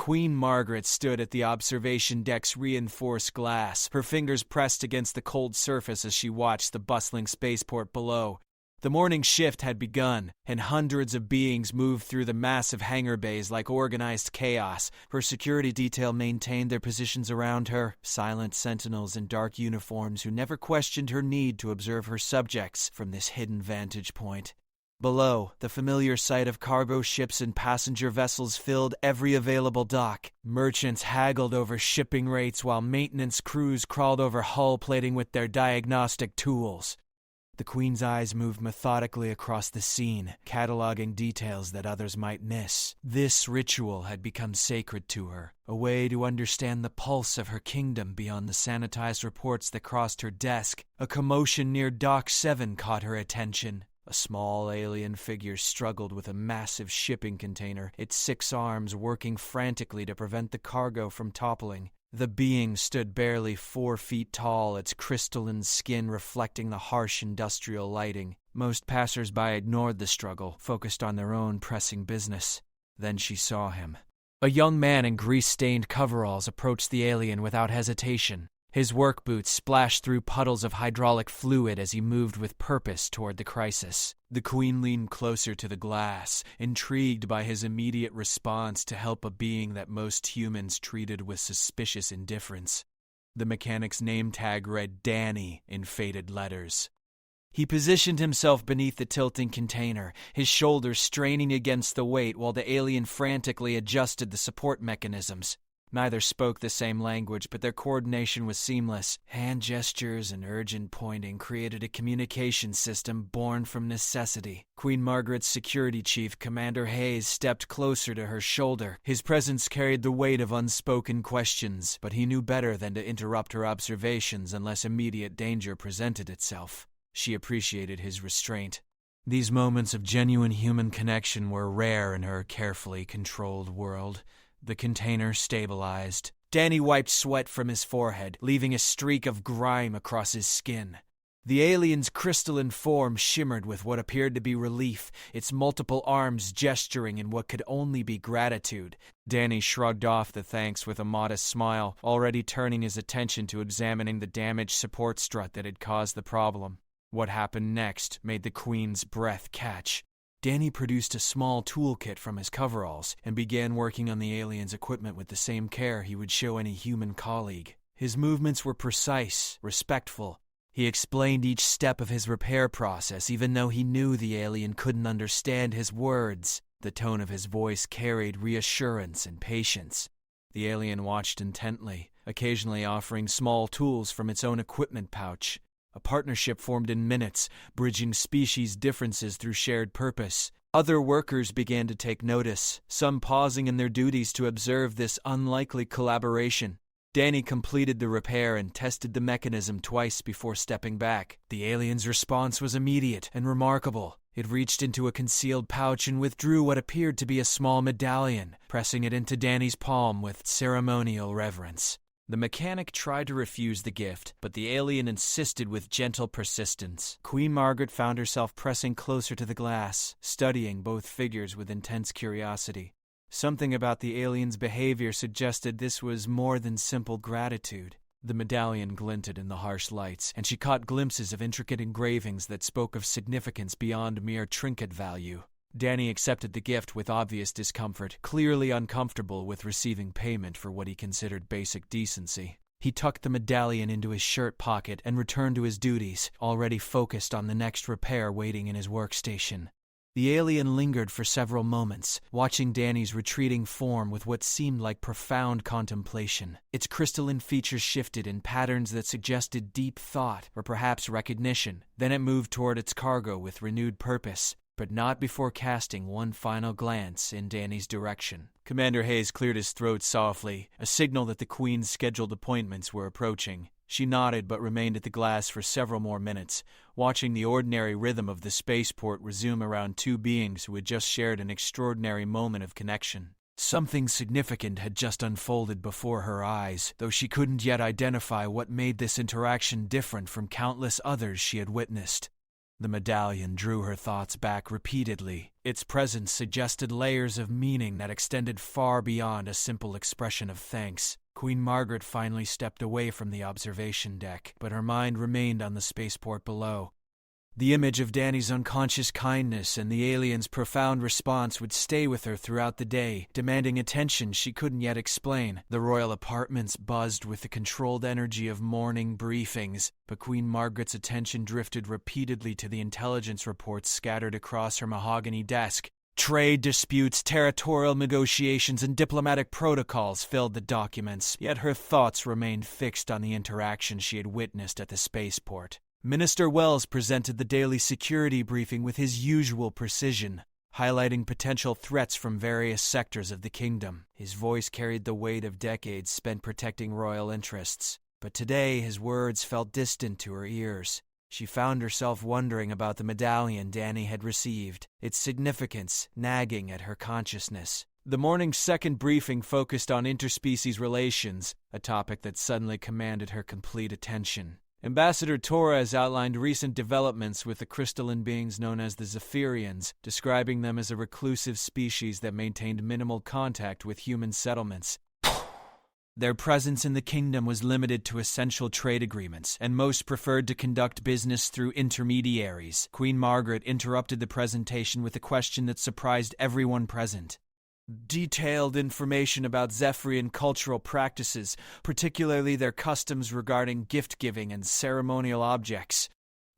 Queen Margaret stood at the observation deck's reinforced glass, her fingers pressed against the cold surface as she watched the bustling spaceport below. The morning shift had begun, and hundreds of beings moved through the massive hangar bays like organized chaos. Her security detail maintained their positions around her, silent sentinels in dark uniforms who never questioned her need to observe her subjects from this hidden vantage point. Below, the familiar sight of cargo ships and passenger vessels filled every available dock. Merchants haggled over shipping rates while maintenance crews crawled over hull plating with their diagnostic tools. The Queen's eyes moved methodically across the scene, cataloging details that others might miss. This ritual had become sacred to her, a way to understand the pulse of her kingdom beyond the sanitized reports that crossed her desk. A commotion near Dock 7 caught her attention. A small alien figure struggled with a massive shipping container, its 6 arms working frantically to prevent the cargo from toppling. The being stood barely 4 feet tall, its crystalline skin reflecting the harsh industrial lighting. Most passers-by ignored the struggle, focused on their own pressing business. Then she saw him. A young man in grease-stained coveralls approached the alien without hesitation. His work boots splashed through puddles of hydraulic fluid as he moved with purpose toward the crisis. The Queen leaned closer to the glass, intrigued by his immediate response to help a being that most humans treated with suspicious indifference. The mechanic's name tag read Danny in faded letters. He positioned himself beneath the tilting container, his shoulders straining against the weight while the alien frantically adjusted the support mechanisms. Neither spoke the same language, but their coordination was seamless. Hand gestures and urgent pointing created a communication system born from necessity. Queen Margaret's security chief, Commander Hayes, stepped closer to her shoulder. His presence carried the weight of unspoken questions, but he knew better than to interrupt her observations unless immediate danger presented itself. She appreciated his restraint. These moments of genuine human connection were rare in her carefully controlled world. The container stabilized. Danny wiped sweat from his forehead, leaving a streak of grime across his skin. The alien's crystalline form shimmered with what appeared to be relief, its multiple arms gesturing in what could only be gratitude. Danny shrugged off the thanks with a modest smile, already turning his attention to examining the damaged support strut that had caused the problem. What happened next made the Queen's breath catch. Danny produced a small toolkit from his coveralls and began working on the alien's equipment with the same care he would show any human colleague. His movements were precise, respectful. He explained each step of his repair process, even though he knew the alien couldn't understand his words. The tone of his voice carried reassurance and patience. The alien watched intently, occasionally offering small tools from its own equipment pouch. A partnership formed in minutes, bridging species differences through shared purpose. Other workers began to take notice, some pausing in their duties to observe this unlikely collaboration. Danny completed the repair and tested the mechanism twice before stepping back. The alien's response was immediate and remarkable. It reached into a concealed pouch and withdrew what appeared to be a small medallion, pressing it into Danny's palm with ceremonial reverence. The mechanic tried to refuse the gift, but the alien insisted with gentle persistence. Queen Margaret found herself pressing closer to the glass, studying both figures with intense curiosity. Something about the alien's behavior suggested this was more than simple gratitude. The medallion glinted in the harsh lights, and she caught glimpses of intricate engravings that spoke of significance beyond mere trinket value. Danny accepted the gift with obvious discomfort, clearly uncomfortable with receiving payment for what he considered basic decency. He tucked the medallion into his shirt pocket and returned to his duties, already focused on the next repair waiting in his workstation. The alien lingered for several moments, watching Danny's retreating form with what seemed like profound contemplation. Its crystalline features shifted in patterns that suggested deep thought or perhaps recognition. Then it moved toward its cargo with renewed purpose, but not before casting one final glance in Danny's direction. Commander Hayes cleared his throat softly, a signal that the Queen's scheduled appointments were approaching. She nodded but remained at the glass for several more minutes, watching the ordinary rhythm of the spaceport resume around two beings who had just shared an extraordinary moment of connection. Something significant had just unfolded before her eyes, though she couldn't yet identify what made this interaction different from countless others she had witnessed. The medallion drew her thoughts back repeatedly. Its presence suggested layers of meaning that extended far beyond a simple expression of thanks. Queen Margaret finally stepped away from the observation deck, but her mind remained on the spaceport below. The image of Danny's unconscious kindness and the alien's profound response would stay with her throughout the day, demanding attention she couldn't yet explain. The royal apartments buzzed with the controlled energy of morning briefings, but Queen Margaret's attention drifted repeatedly to the intelligence reports scattered across her mahogany desk. Trade disputes, territorial negotiations, and diplomatic protocols filled the documents, yet her thoughts remained fixed on the interaction she had witnessed at the spaceport. Minister Wells presented the daily security briefing with his usual precision, highlighting potential threats from various sectors of the kingdom. His voice carried the weight of decades spent protecting royal interests, but today his words felt distant to her ears. She found herself wondering about the medallion Danny had received, its significance nagging at her consciousness. The morning's second briefing focused on interspecies relations, a topic that suddenly commanded her complete attention. Ambassador Torres outlined recent developments with the crystalline beings known as the Zephyrians, describing them as a reclusive species that maintained minimal contact with human settlements. Their presence in the kingdom was limited to essential trade agreements, and most preferred to conduct business through intermediaries. Queen Margaret interrupted the presentation with a question that surprised everyone present. Detailed information about Zephyrian cultural practices, particularly their customs regarding gift-giving and ceremonial objects.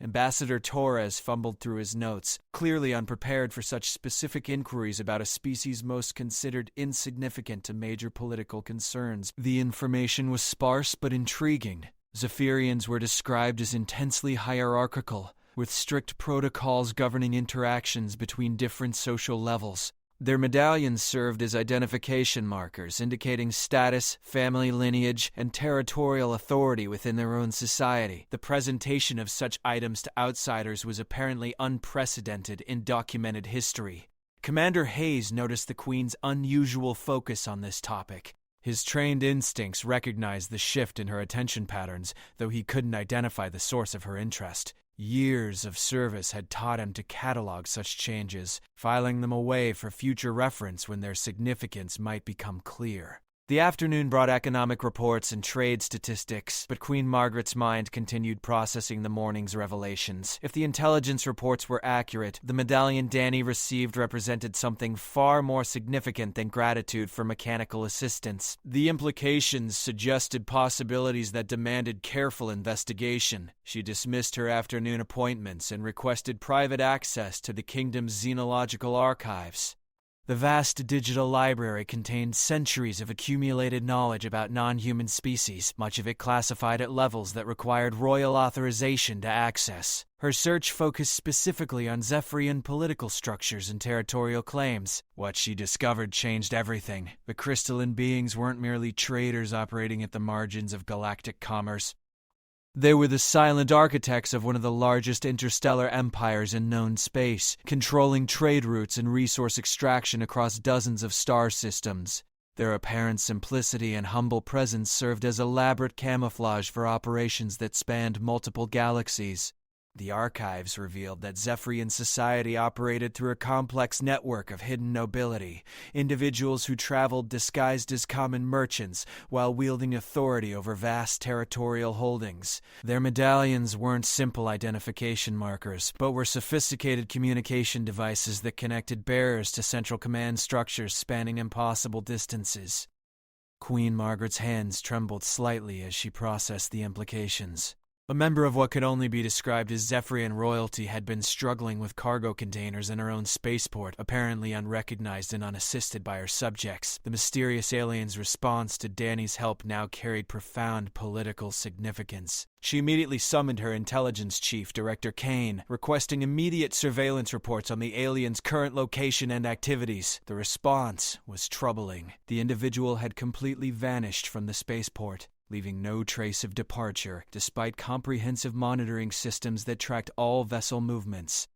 Ambassador Torres fumbled through his notes, clearly unprepared for such specific inquiries about a species most considered insignificant to major political concerns. The information was sparse but intriguing. Zephyrians were described as intensely hierarchical, with strict protocols governing interactions between different social levels. Their medallions served as identification markers, indicating status, family lineage, and territorial authority within their own society. The presentation of such items to outsiders was apparently unprecedented in documented history. Commander Hayes noticed the Queen's unusual focus on this topic. His trained instincts recognized the shift in her attention patterns, though he couldn't identify the source of her interest. Years of service had taught him to catalog such changes, filing them away for future reference when their significance might become clear. The afternoon brought economic reports and trade statistics, but Queen Margaret's mind continued processing the morning's revelations. If the intelligence reports were accurate, the medallion Danny received represented something far more significant than gratitude for mechanical assistance. The implications suggested possibilities that demanded careful investigation. She dismissed her afternoon appointments and requested private access to the kingdom's xenological archives. The vast digital library contained centuries of accumulated knowledge about non-human species, much of it classified at levels that required royal authorization to access. Her search focused specifically on Zephyrian political structures and territorial claims. What she discovered changed everything. The crystalline beings weren't merely traders operating at the margins of galactic commerce. They were the silent architects of one of the largest interstellar empires in known space, controlling trade routes and resource extraction across dozens of star systems. Their apparent simplicity and humble presence served as elaborate camouflage for operations that spanned multiple galaxies. The archives revealed that Zephyrian society operated through a complex network of hidden nobility, individuals who traveled disguised as common merchants while wielding authority over vast territorial holdings. Their medallions weren't simple identification markers, but were sophisticated communication devices that connected bearers to central command structures spanning impossible distances. Queen Margaret's hands trembled slightly as she processed the implications. A member of what could only be described as Zephyrian royalty had been struggling with cargo containers in her own spaceport, apparently unrecognized and unassisted by her subjects. The mysterious alien's response to Danny's help now carried profound political significance. She immediately summoned her intelligence chief, Director Kane, requesting immediate surveillance reports on the alien's current location and activities. The response was troubling. The individual had completely vanished from the spaceport, leaving no trace of departure, despite comprehensive monitoring systems that tracked all vessel movements.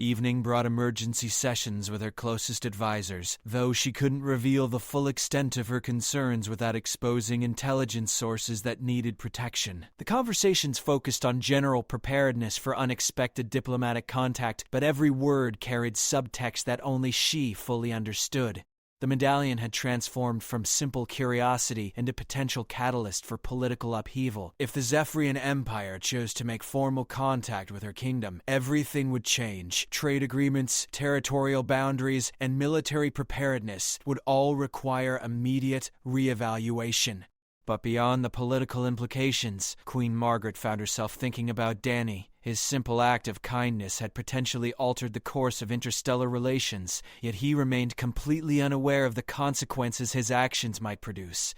Evening brought emergency sessions with her closest advisors, though she couldn't reveal the full extent of her concerns without exposing intelligence sources that needed protection. The conversations focused on general preparedness for unexpected diplomatic contact, but every word carried subtext that only she fully understood. The medallion had transformed from simple curiosity into potential catalyst for political upheaval. If the Zephyrian Empire chose to make formal contact with her kingdom, everything would change. Trade agreements, territorial boundaries, and military preparedness would all require immediate reevaluation. But beyond the political implications, Queen Margaret found herself thinking about Danny. His simple act of kindness had potentially altered the course of interstellar relations, yet he remained completely unaware of the consequences his actions might produce.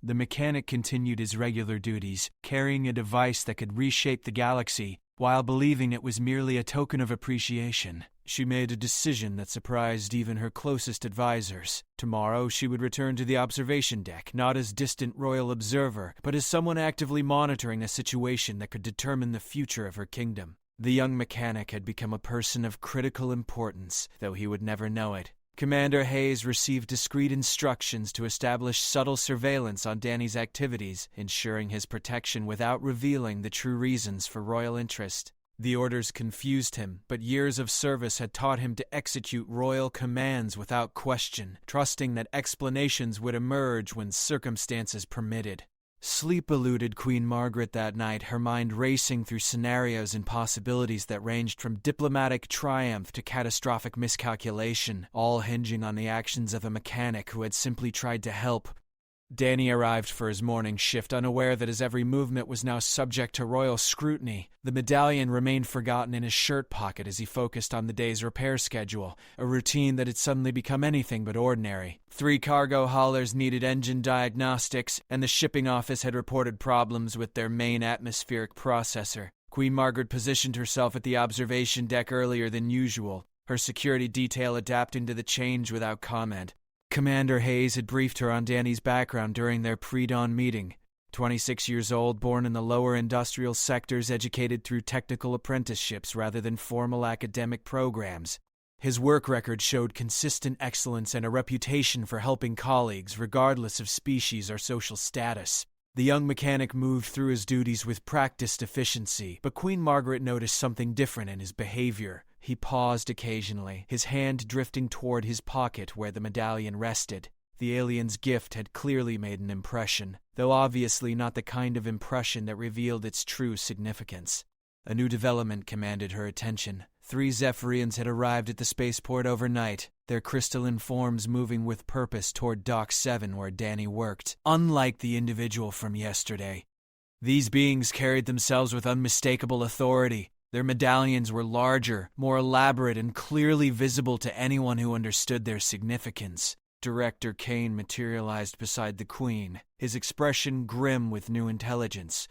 The mechanic continued his regular duties, carrying a device that could reshape the galaxy, while believing it was merely a token of appreciation. She made a decision that surprised even her closest advisors. Tomorrow she would return to the observation deck, not as distant royal observer, but as someone actively monitoring a situation that could determine the future of her kingdom. The young mechanic had become a person of critical importance, though he would never know it. Commander Hayes received discreet instructions to establish subtle surveillance on Danny's activities, ensuring his protection without revealing the true reasons for royal interest. The orders confused him, but years of service had taught him to execute royal commands without question, trusting that explanations would emerge when circumstances permitted. Sleep eluded Queen Margaret that night, her mind racing through scenarios and possibilities that ranged from diplomatic triumph to catastrophic miscalculation, all hinging on the actions of a mechanic who had simply tried to help. Danny arrived for his morning shift, unaware that his every movement was now subject to royal scrutiny. The medallion remained forgotten in his shirt pocket as he focused on the day's repair schedule, a routine that had suddenly become anything but ordinary. 3 cargo haulers needed engine diagnostics, and the shipping office had reported problems with their main atmospheric processor. Queen Margaret positioned herself at the observation deck earlier than usual, her security detail adapting to the change without comment. Commander Hayes had briefed her on Danny's background during their pre-dawn meeting. 26 years old, born in the lower industrial sectors, educated through technical apprenticeships rather than formal academic programs. His work record showed consistent excellence and a reputation for helping colleagues, regardless of species or social status. The young mechanic moved through his duties with practiced efficiency, but Queen Margaret noticed something different in his behavior. He paused occasionally, his hand drifting toward his pocket where the medallion rested. The alien's gift had clearly made an impression, though obviously not the kind of impression that revealed its true significance. A new development commanded her attention. 3 Zephyrians had arrived at the spaceport overnight, their crystalline forms moving with purpose toward Dock 7 where Danny worked. Unlike the individual from yesterday, these beings carried themselves with unmistakable authority. Their medallions were larger, more elaborate, and clearly visible to anyone who understood their significance. Director Kane materialized beside the Queen, his expression grim with new intelligence.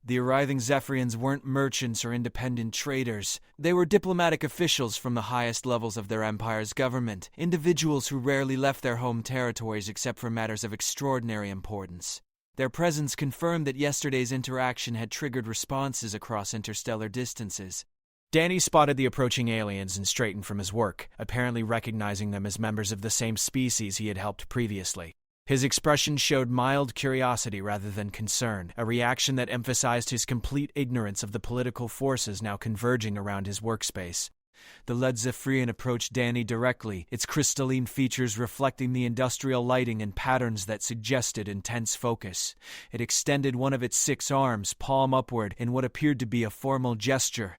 The arriving Zephyrians weren't merchants or independent traders. They were diplomatic officials from the highest levels of their empire's government, individuals who rarely left their home territories except for matters of extraordinary importance. Their presence confirmed that yesterday's interaction had triggered responses across interstellar distances. Danny spotted the approaching aliens and straightened from his work, apparently recognizing them as members of the same species he had helped previously. His expression showed mild curiosity rather than concern, a reaction that emphasized his complete ignorance of the political forces now converging around his workspace. The lead Zephyrian approached Danny directly, its crystalline features reflecting the industrial lighting and patterns that suggested intense focus. It extended one of its 6 arms, palm upward, in what appeared to be a formal gesture.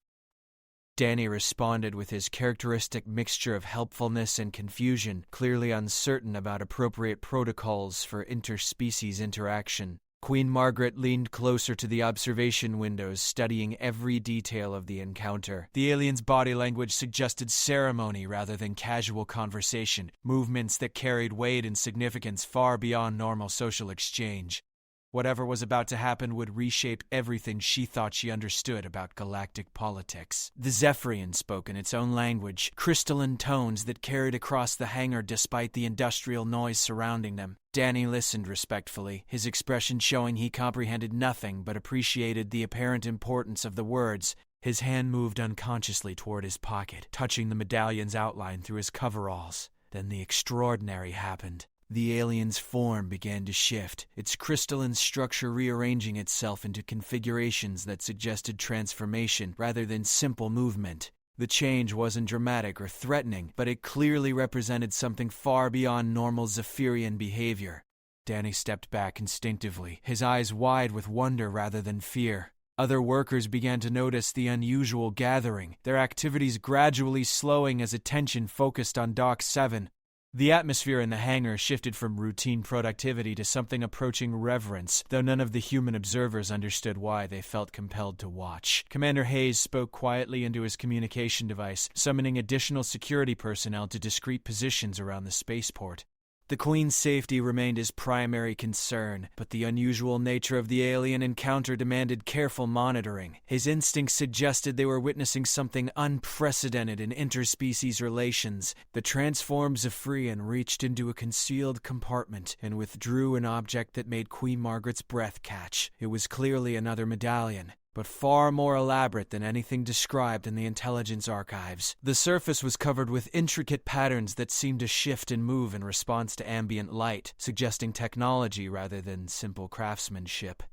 Danny responded with his characteristic mixture of helpfulness and confusion, clearly uncertain about appropriate protocols for interspecies interaction. Queen Margaret leaned closer to the observation windows, studying every detail of the encounter. The alien's body language suggested ceremony rather than casual conversation, movements that carried weight and significance far beyond normal social exchange. Whatever was about to happen would reshape everything she thought she understood about galactic politics. The Zephyrian spoke in its own language, crystalline tones that carried across the hangar despite the industrial noise surrounding them. Danny listened respectfully, his expression showing he comprehended nothing but appreciated the apparent importance of the words. His hand moved unconsciously toward his pocket, touching the medallion's outline through his coveralls. Then the extraordinary happened. The alien's form began to shift, its crystalline structure rearranging itself into configurations that suggested transformation rather than simple movement. The change wasn't dramatic or threatening, but it clearly represented something far beyond normal Zephyrian behavior. Danny stepped back instinctively, his eyes wide with wonder rather than fear. Other workers began to notice the unusual gathering, their activities gradually slowing as attention focused on Dock 7. The atmosphere in the hangar shifted from routine productivity to something approaching reverence, though none of the human observers understood why they felt compelled to watch. Commander Hayes spoke quietly into his communication device, summoning additional security personnel to discreet positions around the spaceport. The Queen's safety remained his primary concern, but the unusual nature of the alien encounter demanded careful monitoring. His instincts suggested they were witnessing something unprecedented in interspecies relations. The transformed Zephyrian reached into a concealed compartment and withdrew an object that made Queen Margaret's breath catch. It was clearly another medallion, but far more elaborate than anything described in the intelligence archives. The surface was covered with intricate patterns that seemed to shift and move in response to ambient light, suggesting technology rather than simple craftsmanship.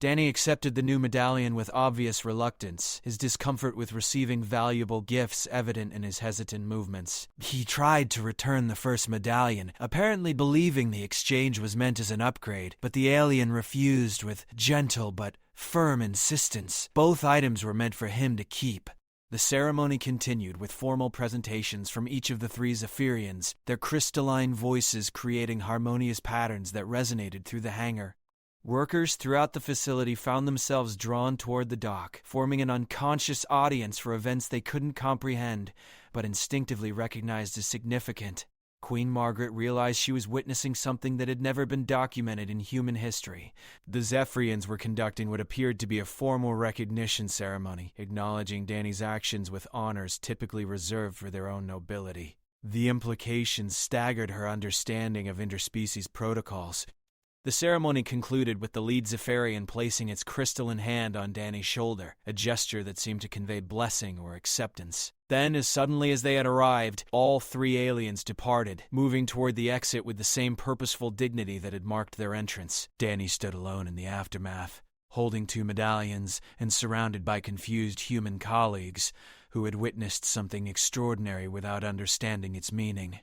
Danny accepted the new medallion with obvious reluctance, his discomfort with receiving valuable gifts evident in his hesitant movements. He tried to return the first medallion, apparently believing the exchange was meant as an upgrade, but the alien refused with gentle but firm insistence. Both items were meant for him to keep. The ceremony continued with formal presentations from each of the three Zephyrians, their crystalline voices creating harmonious patterns that resonated through the hangar. Workers throughout the facility found themselves drawn toward the dock, forming an unconscious audience for events they couldn't comprehend, but instinctively recognized as significant. Queen Margaret realized she was witnessing something that had never been documented in human history. The Zephyrians were conducting what appeared to be a formal recognition ceremony, acknowledging Danny's actions with honors typically reserved for their own nobility. The implications staggered her understanding of interspecies protocols. The ceremony concluded with the lead Zephyrian placing its crystalline hand on Danny's shoulder, a gesture that seemed to convey blessing or acceptance. Then, as suddenly as they had arrived, all three aliens departed, moving toward the exit with the same purposeful dignity that had marked their entrance. Danny stood alone in the aftermath, holding two medallions and surrounded by confused human colleagues who had witnessed something extraordinary without understanding its meaning.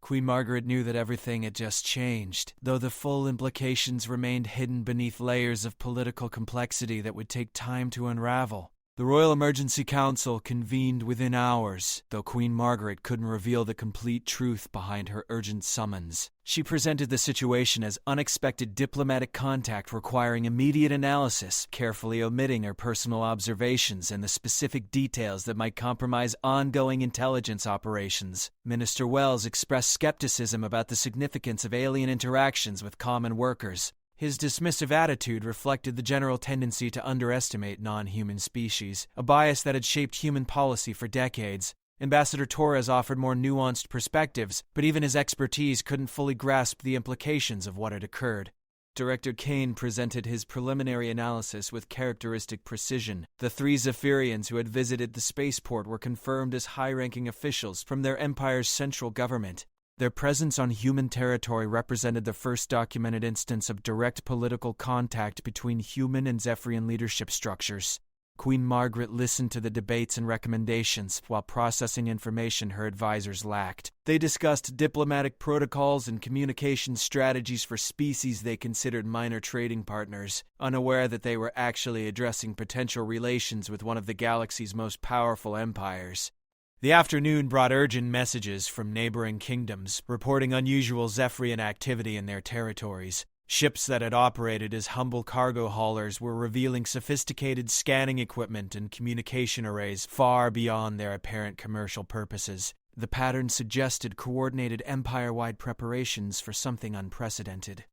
Queen Margaret knew that everything had just changed, though the full implications remained hidden beneath layers of political complexity that would take time to unravel. The Royal Emergency Council convened within hours, though Queen Margaret couldn't reveal the complete truth behind her urgent summons. She presented the situation as unexpected diplomatic contact requiring immediate analysis, carefully omitting her personal observations and the specific details that might compromise ongoing intelligence operations. Minister Wells expressed skepticism about the significance of alien interactions with common workers. His dismissive attitude reflected the general tendency to underestimate non-human species, a bias that had shaped human policy for decades. Ambassador Torres offered more nuanced perspectives, but even his expertise couldn't fully grasp the implications of what had occurred. Director Kane presented his preliminary analysis with characteristic precision. The three Zephyrians who had visited the spaceport were confirmed as high-ranking officials from their empire's central government. Their presence on human territory represented the first documented instance of direct political contact between human and Zephyrian leadership structures. Queen Margaret listened to the debates and recommendations while processing information her advisors lacked. They discussed diplomatic protocols and communication strategies for species they considered minor trading partners, unaware that they were actually addressing potential relations with one of the galaxy's most powerful empires. The afternoon brought urgent messages from neighboring kingdoms, reporting unusual Zephyrian activity in their territories. Ships that had operated as humble cargo haulers were revealing sophisticated scanning equipment and communication arrays far beyond their apparent commercial purposes. The pattern suggested coordinated empire-wide preparations for something unprecedented.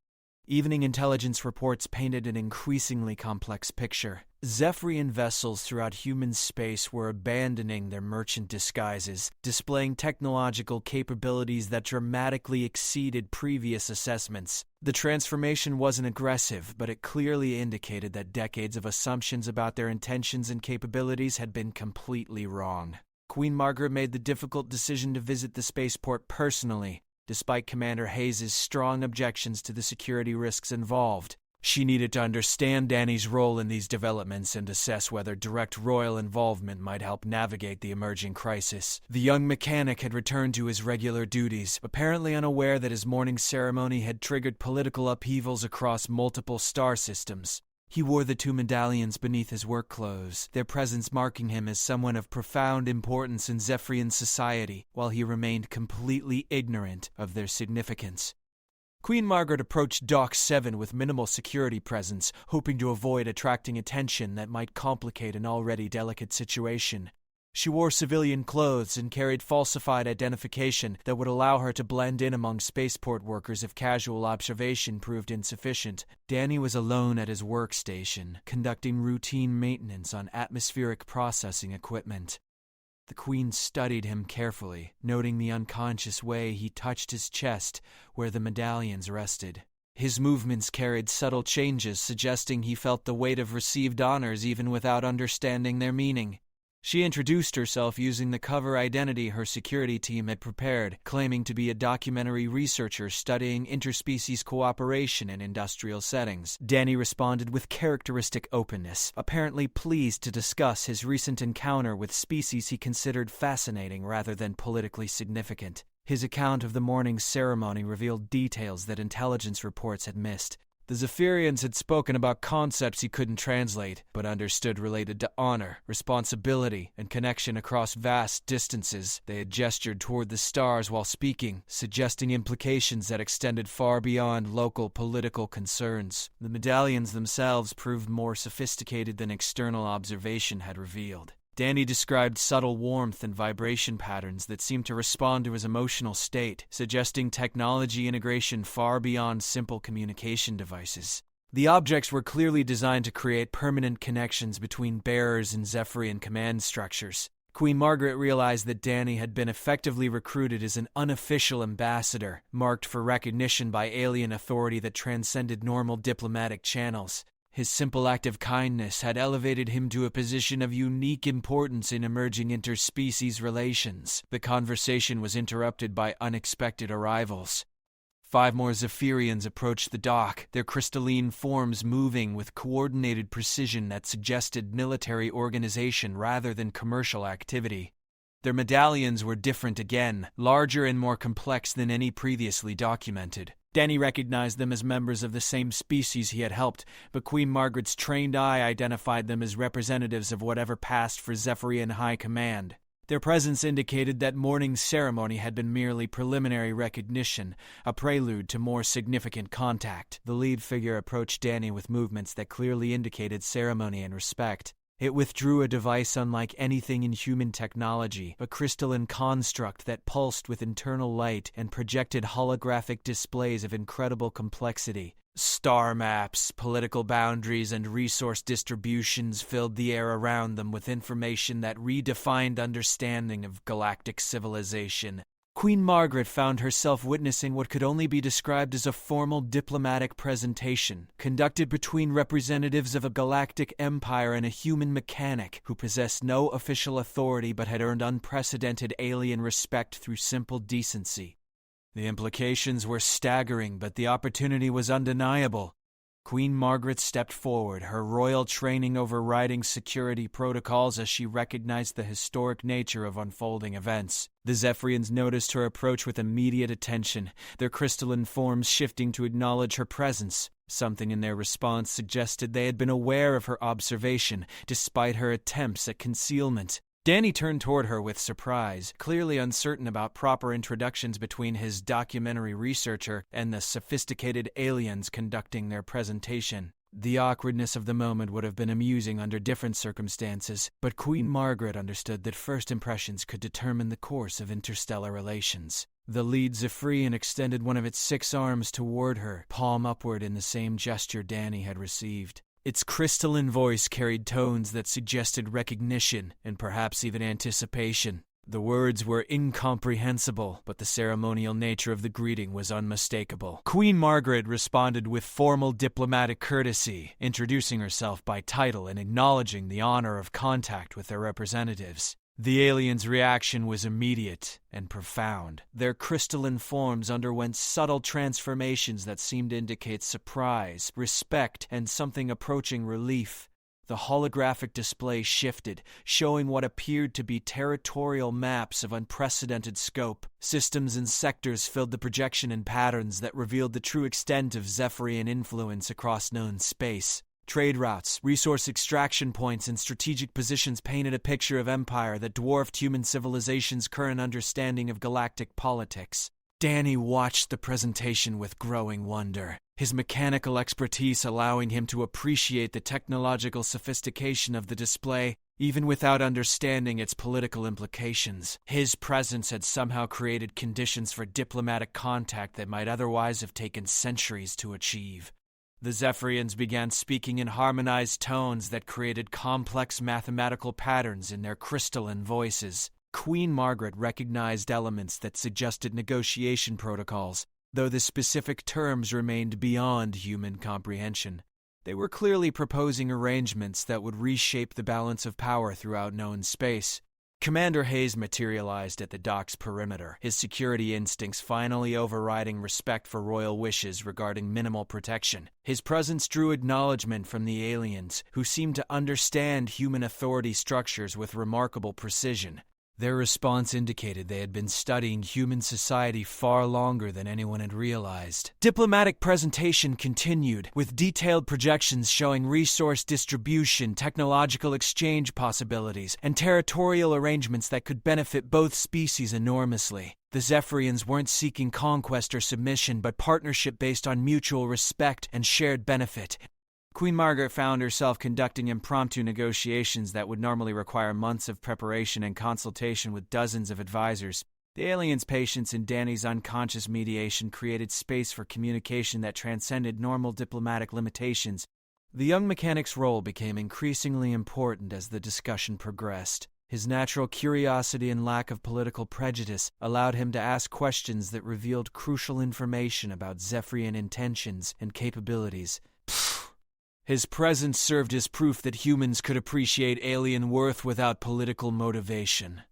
Evening intelligence reports painted an increasingly complex picture. Zephyrian vessels throughout human space were abandoning their merchant disguises, displaying technological capabilities that dramatically exceeded previous assessments. The transformation wasn't aggressive, but it clearly indicated that decades of assumptions about their intentions and capabilities had been completely wrong. Queen Margaret made the difficult decision to visit the spaceport personally, despite Commander Hayes' strong objections to the security risks involved. She needed to understand Danny's role in these developments and assess whether direct royal involvement might help navigate the emerging crisis. The young mechanic had returned to his regular duties, apparently unaware that his morning ceremony had triggered political upheavals across multiple star systems. He wore the 2 medallions beneath his work clothes, their presence marking him as someone of profound importance in Zephyrian society, while he remained completely ignorant of their significance. Queen Margaret approached Dock 7 with minimal security presence, hoping to avoid attracting attention that might complicate an already delicate situation. She wore civilian clothes and carried falsified identification that would allow her to blend in among spaceport workers if casual observation proved insufficient. Danny was alone at his workstation, conducting routine maintenance on atmospheric processing equipment. The Queen studied him carefully, noting the unconscious way he touched his chest where the medallions rested. His movements carried subtle changes, suggesting he felt the weight of received honors even without understanding their meaning. She introduced herself using the cover identity her security team had prepared, claiming to be a documentary researcher studying interspecies cooperation in industrial settings. Danny responded with characteristic openness, apparently pleased to discuss his recent encounter with species he considered fascinating rather than politically significant. His account of the morning's ceremony revealed details that intelligence reports had missed. The Zephyrians had spoken about concepts he couldn't translate, but understood related to honor, responsibility, and connection across vast distances. They had gestured toward the stars while speaking, suggesting implications that extended far beyond local political concerns. The medallions themselves proved more sophisticated than external observation had revealed. Danny described subtle warmth and vibration patterns that seemed to respond to his emotional state, suggesting technology integration far beyond simple communication devices. The objects were clearly designed to create permanent connections between bearers and Zephyrian command structures. Queen Margaret realized that Danny had been effectively recruited as an unofficial ambassador, marked for recognition by alien authority that transcended normal diplomatic channels. His simple act of kindness had elevated him to a position of unique importance in emerging interspecies relations. The conversation was interrupted by unexpected arrivals. 5 more Zephyrians approached the dock, their crystalline forms moving with coordinated precision that suggested military organization rather than commercial activity. Their medallions were different again, larger and more complex than any previously documented. Danny recognized them as members of the same species he had helped, but Queen Margaret's trained eye identified them as representatives of whatever passed for Zephyrian High Command. Their presence indicated that morning's ceremony had been merely preliminary recognition, a prelude to more significant contact. The lead figure approached Danny with movements that clearly indicated ceremony and respect. It withdrew a device unlike anything in human technology, a crystalline construct that pulsed with internal light and projected holographic displays of incredible complexity. Star maps, political boundaries, and resource distributions filled the air around them with information that redefined understanding of galactic civilization. Queen Margaret found herself witnessing what could only be described as a formal diplomatic presentation, conducted between representatives of a galactic empire and a human mechanic who possessed no official authority but had earned unprecedented alien respect through simple decency. The implications were staggering, but the opportunity was undeniable. Queen Margaret stepped forward, her royal training overriding security protocols as she recognized the historic nature of unfolding events. The Zephyrians noticed her approach with immediate attention, their crystalline forms shifting to acknowledge her presence. Something in their response suggested they had been aware of her observation, despite her attempts at concealment. Danny turned toward her with surprise, clearly uncertain about proper introductions between his documentary researcher and the sophisticated aliens conducting their presentation. The awkwardness of the moment would have been amusing under different circumstances, but Queen Margaret understood that first impressions could determine the course of interstellar relations. The lead Zephyrian extended one of its 6 arms toward her, palm upward in the same gesture Danny had received. Its crystalline voice carried tones that suggested recognition and perhaps even anticipation. The words were incomprehensible, but the ceremonial nature of the greeting was unmistakable. Queen Margaret responded with formal diplomatic courtesy, introducing herself by title and acknowledging the honor of contact with their representatives. The aliens' reaction was immediate and profound. Their crystalline forms underwent subtle transformations that seemed to indicate surprise, respect, and something approaching relief. The holographic display shifted, showing what appeared to be territorial maps of unprecedented scope. Systems and sectors filled the projection in patterns that revealed the true extent of Zephyrian influence across known space. Trade routes, resource extraction points, and strategic positions painted a picture of empire that dwarfed human civilization's current understanding of galactic politics. Danny watched the presentation with growing wonder, his mechanical expertise allowing him to appreciate the technological sophistication of the display, even without understanding its political implications. His presence had somehow created conditions for diplomatic contact that might otherwise have taken centuries to achieve. The Zephyrians began speaking in harmonized tones that created complex mathematical patterns in their crystalline voices. Queen Margaret recognized elements that suggested negotiation protocols, though the specific terms remained beyond human comprehension. They were clearly proposing arrangements that would reshape the balance of power throughout known space. Commander Hayes materialized at the dock's perimeter, his security instincts finally overriding respect for royal wishes regarding minimal protection. His presence drew acknowledgement from the aliens, who seemed to understand human authority structures with remarkable precision. Their response indicated they had been studying human society far longer than anyone had realized. Diplomatic presentation continued, with detailed projections showing resource distribution, technological exchange possibilities, and territorial arrangements that could benefit both species enormously. The Zephyrians weren't seeking conquest or submission, but partnership based on mutual respect and shared benefit. Queen Margaret found herself conducting impromptu negotiations that would normally require months of preparation and consultation with dozens of advisors. The aliens' patience in Danny's unconscious mediation created space for communication that transcended normal diplomatic limitations. The young mechanic's role became increasingly important as the discussion progressed. His natural curiosity and lack of political prejudice allowed him to ask questions that revealed crucial information about Zephyrian intentions and capabilities. His presence served as proof that humans could appreciate alien worth without political motivation.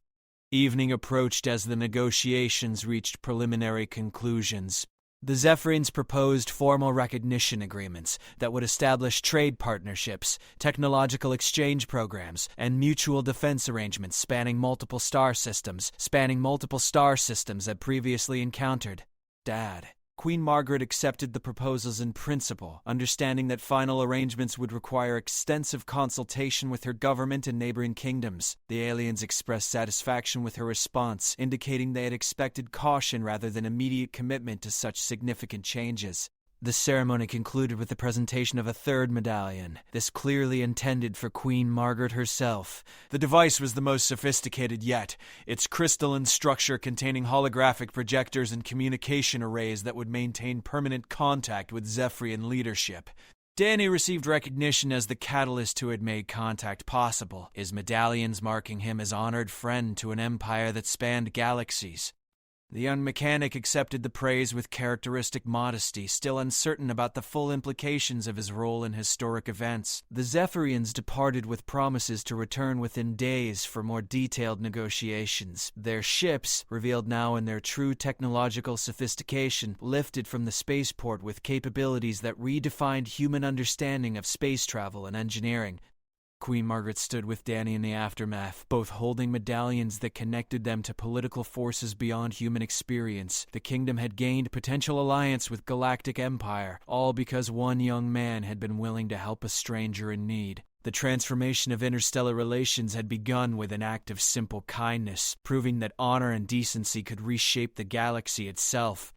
Evening approached as the negotiations reached preliminary conclusions. The Zephyrians proposed formal recognition agreements that would establish trade partnerships, technological exchange programs, and mutual defense arrangements spanning multiple star systems had previously encountered. Dad. Queen Margaret accepted the proposals in principle, understanding that final arrangements would require extensive consultation with her government and neighboring kingdoms. The aliens expressed satisfaction with her response, indicating they had expected caution rather than immediate commitment to such significant changes. The ceremony concluded with the presentation of a third medallion, this clearly intended for Queen Margaret herself. The device was the most sophisticated yet, its crystalline structure containing holographic projectors and communication arrays that would maintain permanent contact with Zephyrian leadership. Danny received recognition as the catalyst who had made contact possible, his medallions marking him as honored friend to an empire that spanned galaxies. The young mechanic accepted the praise with characteristic modesty, still uncertain about the full implications of his role in historic events. The Zephyrians departed with promises to return within days for more detailed negotiations. Their ships, revealed now in their true technological sophistication, lifted from the spaceport with capabilities that redefined human understanding of space travel and engineering. Queen Margaret stood with Danny in the aftermath, both holding medallions that connected them to political forces beyond human experience. The kingdom had gained potential alliance with galactic empire, all because one young man had been willing to help a stranger in need. The transformation of interstellar relations had begun with an act of simple kindness, proving that honor and decency could reshape the galaxy itself.